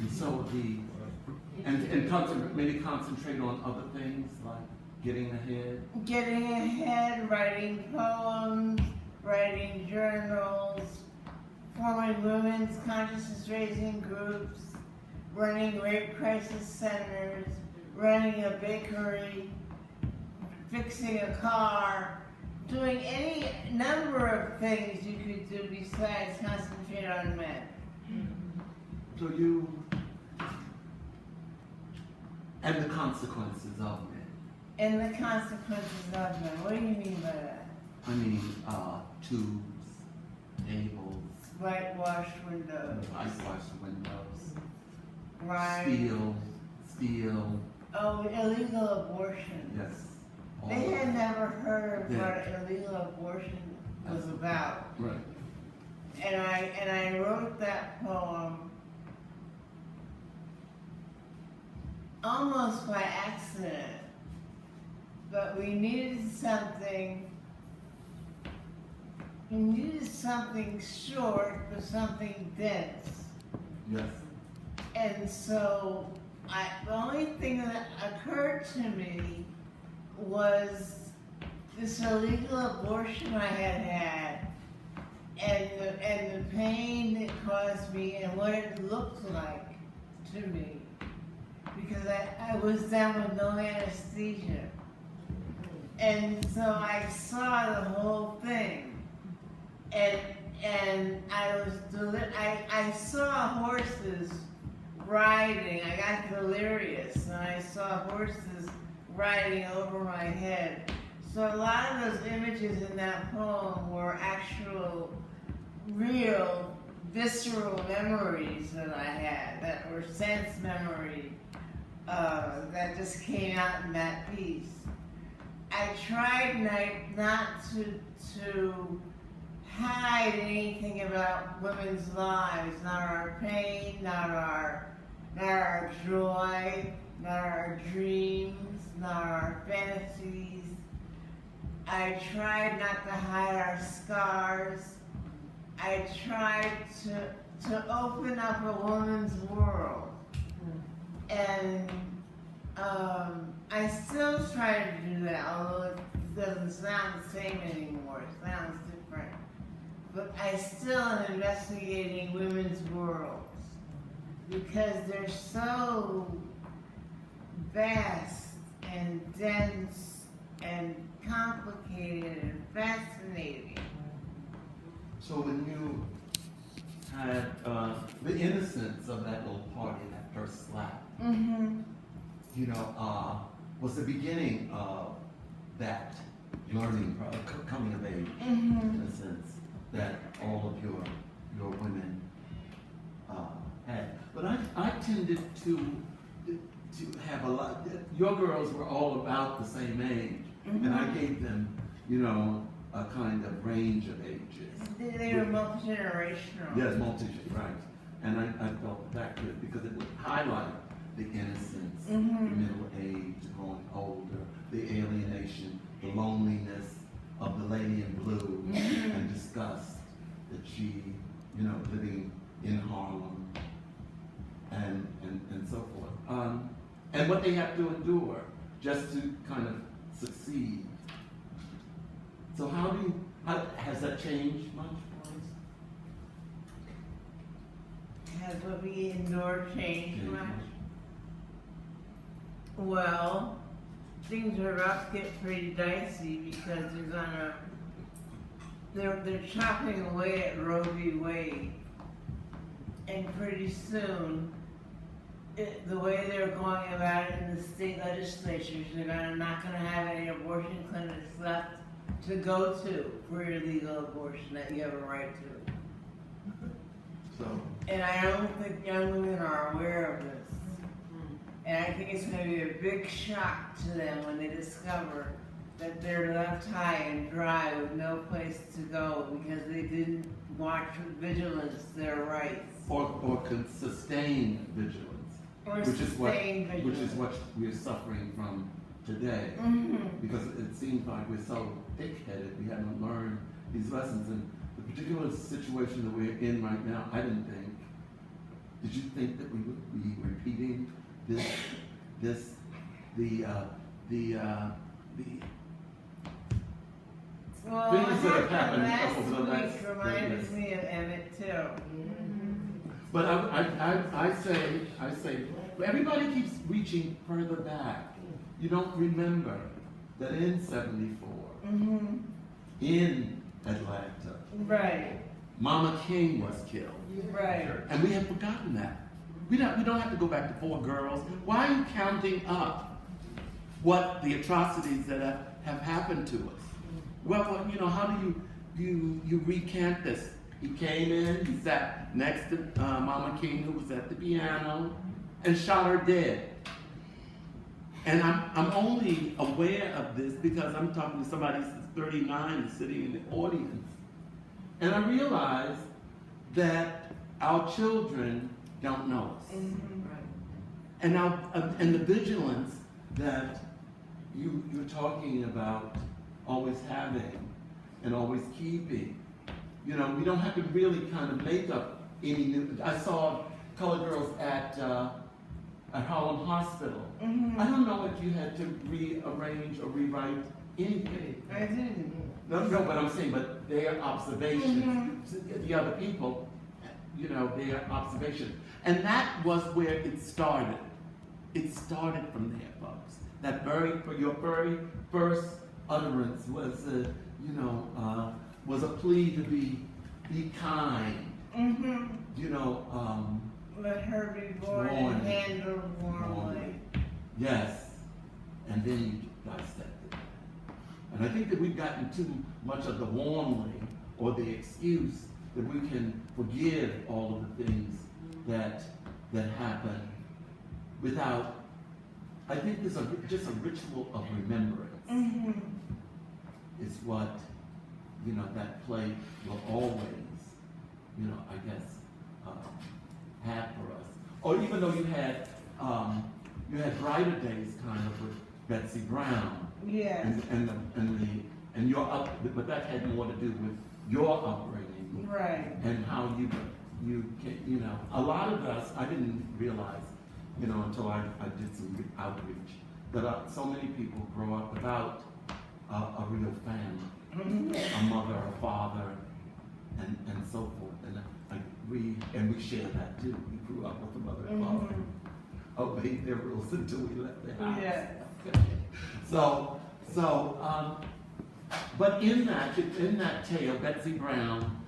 And so maybe concentrate on other things like getting ahead. Getting ahead, writing poems, writing journals, forming women's consciousness raising groups, running rape crisis centers, running a bakery, fixing a car, doing any number of things you could do besides concentrate on men. So you, and the consequences of men. And the consequences of men. What do you mean by that? I mean, tubes, tables, Whitewashed windows. whitewashed windows, Right. steel. Oh, illegal abortion. Yes. They had never heard of what illegal abortion was about. Right. And I wrote that poem almost by accident. But we needed something short but something dense. Yes. And so the only thing that occurred to me was this illegal abortion I had had, and the pain it caused me and what it looked like to me, because I was down with no anesthesia, and so I saw the whole thing, and I saw horses riding. I got delirious, and I saw horses riding over my head. So a lot of those images in that poem were actual, real, visceral memories that I had, that were sense memory, that just came out in that piece. I tried not to hide anything about women's lives, not our pain, not our joy, not our dreams, not our fantasies. I tried not to hide our scars. I tried to open up a woman's world. And I still try to do that, although it doesn't sound the same anymore. It sounds different. But I still am investigating women's worlds because they're so vast and dense and complicated and fascinating. So when you had the innocence of that little party, that first slap, you know, was the beginning of that learning, coming of age, in a sense, that all of your women had. But I tended to have a lot. Your girls were all about the same age, and I gave them, you know, a kind of range of ages. They were multi-generational. Yes, right. And I felt that good because it would highlight the innocence, the middle age, growing older, the alienation, the loneliness of the lady in blue, and disgust that she, you know, living in Harlem, and so forth. And what they have to endure just to kind of succeed. So how has that changed much for us? Has what we endure changed much? Well, things are about to get pretty dicey because they're chopping away at Roe v. Wade, and pretty soon, the way they're going about it in the state legislatures, they're not going to have any abortion clinics left to go to for your legal abortion that you have a right to. So. And I don't think young women are aware of this. And I think it's going to be a big shock to them when they discover that they're left high and dry with no place to go because they didn't watch with vigilance their rights. Or can sustain vigilance. Which is what we're suffering from today. Because it seems like we're so thick-headed, we haven't learned these lessons. And the particular situation that we're in right now, I didn't think Did you think that we would be repeating this, the Well, things that have what happened last over the last week reminded me of Emmett too. But I say, everybody keeps reaching further back. You don't remember that in '74, in Atlanta, Right. Mama King was killed. Right. And we have forgotten that. We don't have to go back to 4 girls. Why are you counting up what the atrocities that have happened to us? Well, you know, how do you recant this? He came in, he sat next to Mama King, who was at the piano, and shot her dead. And I'm only aware of this because I'm talking to somebody who's 39 and sitting in the audience. And I realize that our children don't know us. And the vigilance that you're talking about always having and always keeping. You know, we don't have to really kind of make up any new. I saw colored girls at Harlem Hospital. I don't know if you had to rearrange or rewrite anything. I didn't. No, but I'm saying, but their observations, the other people, you know, their observations. And that was where it started. It started from there, folks. Your very first utterance was, was a plea to be kind. You know, let her be born and handled warmly. Yes, and then you dissected it. And I think that we've gotten too much of the warmly or the excuse that we can forgive all of the things that happen without. I think there's just a ritual of remembrance. Is what, you know, that play will always, you know, I guess, have for us. Or even though you had brighter days kind of with Betsy Brown. Yes. And your but that had more to do with your upbringing. Right. And how you can, you know, a lot of us, I didn't realize, you know, until I did some outreach, that so many people grow up without a real family, a mother, a father, and so forth. And we share that too. We grew up with a mother and father, obeyed their rules until we left the house. Yes. But in that tale, Betsy Brown,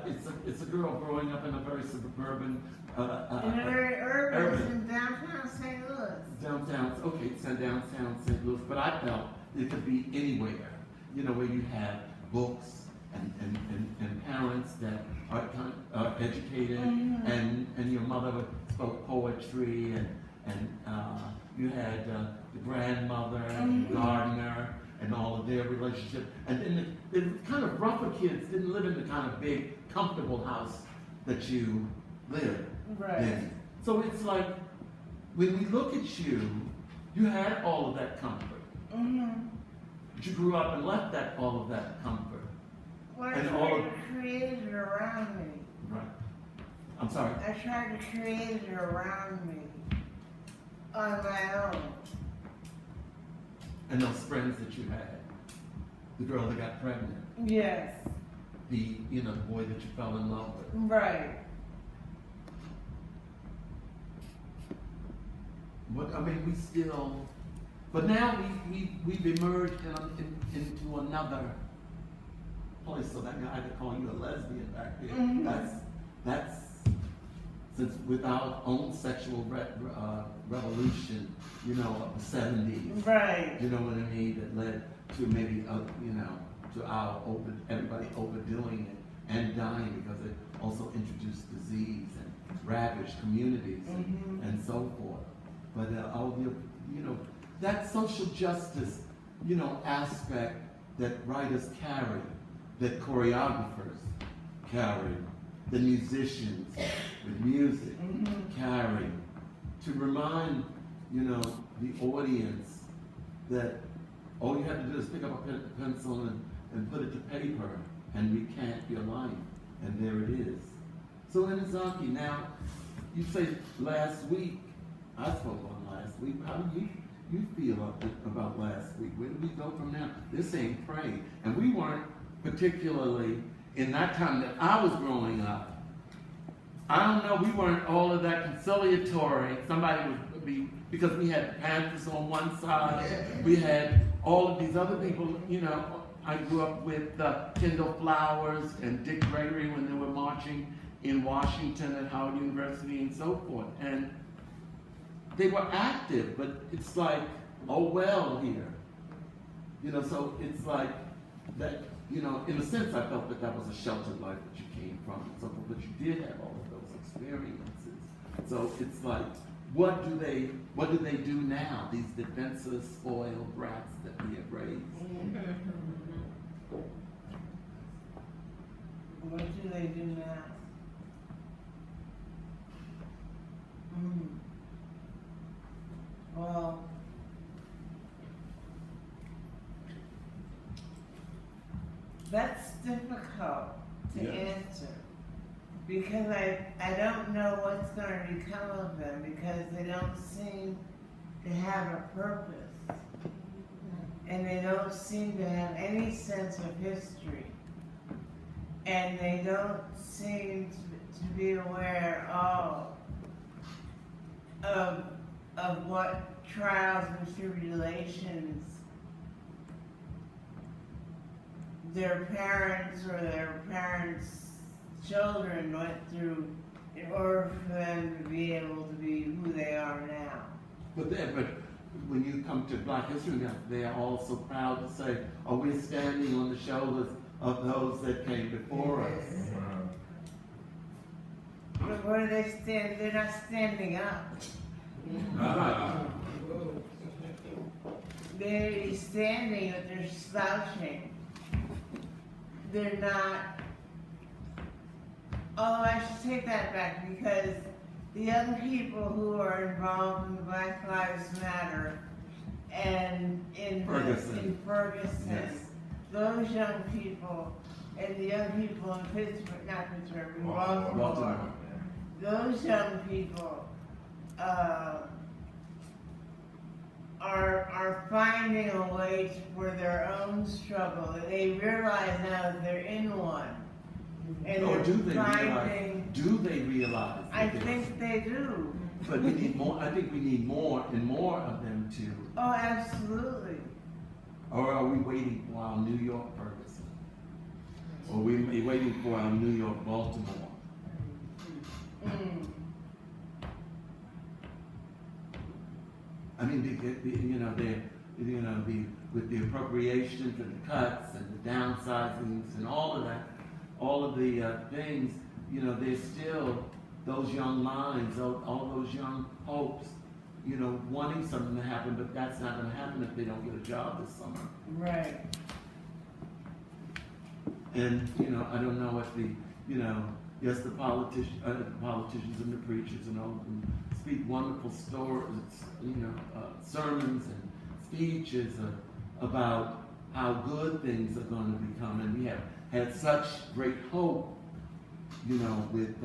it's a girl growing up in a very suburban, in a very urban, it's in downtown St. Louis. Downtown, okay, it's in downtown St. Louis, but I felt it could be anywhere, you know, where you have books and parents that are educated, and your mother spoke poetry, and you had the grandmother and the gardener and all of their relationship. And then the kind of rougher kids didn't live in the kind of big, comfortable house that you live in. So it's like, when we look at you, you had all of that comfort. But you grew up and left all of that comfort. Well, I and tried to create it around me. Right. I'm sorry? I tried to create it around me on my own. And those friends that you had, the girl that got pregnant, Yes. the boy that you fell in love with. Right. But I mean, we still, but now we've emerged into another place. So that I could call you a lesbian back there. That's since with our own sexual revolution, you know, of the '70s. Right. You know what I mean? That led to maybe to our everybody overdoing it and dying because it also introduced disease and ravaged communities and so forth. But that social justice, aspect that writers carry, that choreographers carry, the musicians with music carry, to remind, the audience that all you have to do is pick up a pencil and put it to paper and recant your life, and there it is. So in Zaki, now, you say last week, I spoke on last week. How do you feel about last week? Where do we go from now? They're saying pray. And we weren't particularly, in that time that I was growing up, I don't know, we weren't all of that conciliatory. Somebody would be, because we had Panthers on one side, we had all of these other people, you know. I grew up with Kendall Flowers and Dick Gregory when they were marching in Washington at Howard University and so forth. And they were active, but it's like, oh well here. You know, so it's like that, you know, in a sense I felt that that was a sheltered life that you came from and so forth, but you did have all of those experiences. So it's like, what do they do now, these defenseless, spoiled brats that we have raised? What do they do now? Well, that's difficult to answer because I don't know what's going to become of them because they don't seem to have a purpose and they don't seem to have any sense of history and they don't seem to be aware of what trials and tribulations their parents or their parents' children went through in order for them to be able to be who they are now. But when you come to Black History Month, they are all so proud to say, "Oh, we're standing on the shoulders of those that came before us." But where do they stand? They're not standing up. Right. They're standing, but they're slouching. They're not. Although I should take that back because the young people who are involved in Black Lives Matter and in Ferguson, yes. Those young people and the young people in Pittsburgh, not Pittsburgh, in Baltimore, those young people are finding a way for their own struggle. They realize now that they're in one. And or do they finding, realize? Do they realize? I think they do. But we need more. I think we need more and more of them to. Oh, absolutely. Or are we waiting for our New York Ferguson? Or are we waiting for our New York Baltimore? I mean, with the appropriations and the cuts and the downsizings and all of that, all of the things, you know, there's still those young minds, all those young hopes, you know, wanting something to happen, but that's not going to happen if they don't get a job this summer. Right. And, you know, I don't know if yes, the politicians and the preachers and all of them speak wonderful stories, sermons and speeches about how good things are going to become. And we have had such great hope, you know, with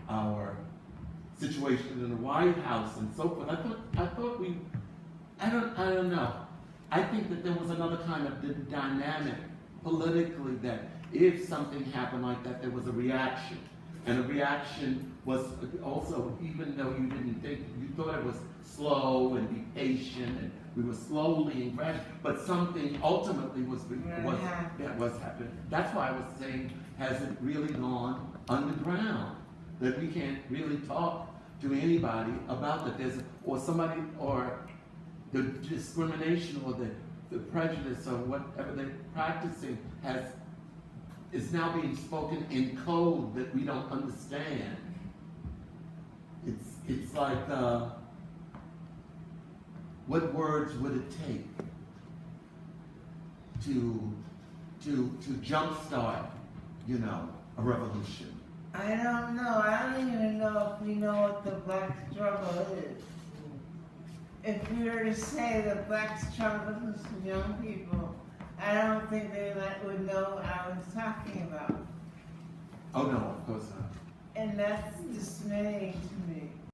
our situation in the White House and so forth. I don't know. I think that there was another kind of dynamic politically that if something happened like that, there was a reaction. And a reaction was also, even though you didn't think, you thought it was slow and be patient and we were slowly and gradually, but something ultimately was happening. That's why I was saying, has it really gone underground? That we can't really talk to anybody about that. Or the discrimination or the prejudice or whatever they're practicing is now being spoken in code that we don't understand. It's like, what words would it take to jumpstart, you know, a revolution? I don't know. I don't even know if we know what the black struggle is. If we were to say the black struggle is for young people, I don't think they would know what I was talking about. Oh no, of course not. And that's dismaying to me.